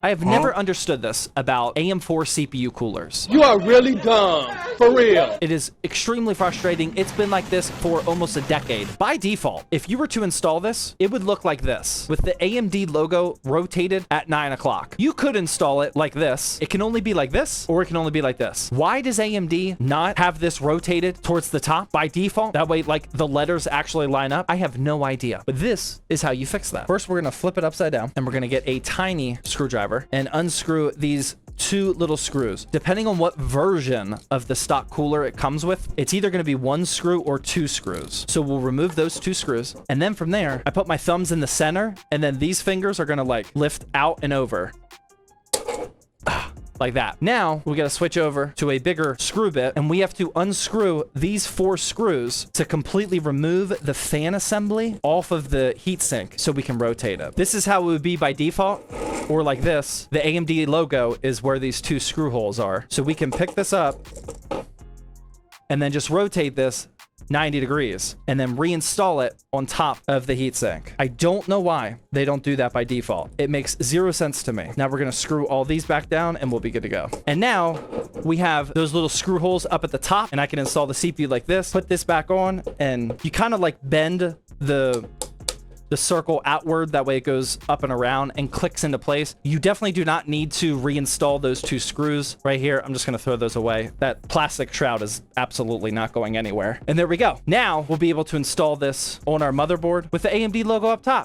I have never understood this about AM4 CPU coolers. You are really dumb. For real. It is extremely frustrating. It's been like this for almost a decade. By default, if you were to install this, it would look like this, with the AMD logo rotated at 9 o'clock. You could install it like this. It can only be like this, or it can only be like this. Why does AMD not have this rotated towards the top by default? That way, like, the letters actually line up. I have no idea. But this is how you fix that. First, we're gonna flip it upside down, and we're gonna get a tiny screwdriver and unscrew these two little screws. Depending on what version of the stock cooler it comes with, it's either going to be one screw or two screws. So we'll remove those two screws. And then from there, I put my thumbs in the center, and then these fingers are going to like lift out and over. Like that. Now we got to switch over to a bigger screw bit, and we have to unscrew these 4 screws to completely remove the fan assembly off of the heatsink so we can rotate it. This is how it would be by default, or like this. The AMD logo is where these 2 screw holes are. So we can pick this up and then just rotate this 90 degrees and then reinstall it on top of the heatsink. I don't know why they don't do that by default. It makes 0 sense to me. Now we're going to screw all these back down and we'll be good to go. And now we have those little screw holes up at the top, and I can install the CPU like this, put this back on, and you kind of like bend the circle outward. That way it goes up and around and clicks into place. You definitely do not need to reinstall those 2 screws right here. I'm just going to throw those away. That plastic shroud is absolutely not going anywhere. And there we go. Now we'll be able to install this on our motherboard with the AMD logo up top.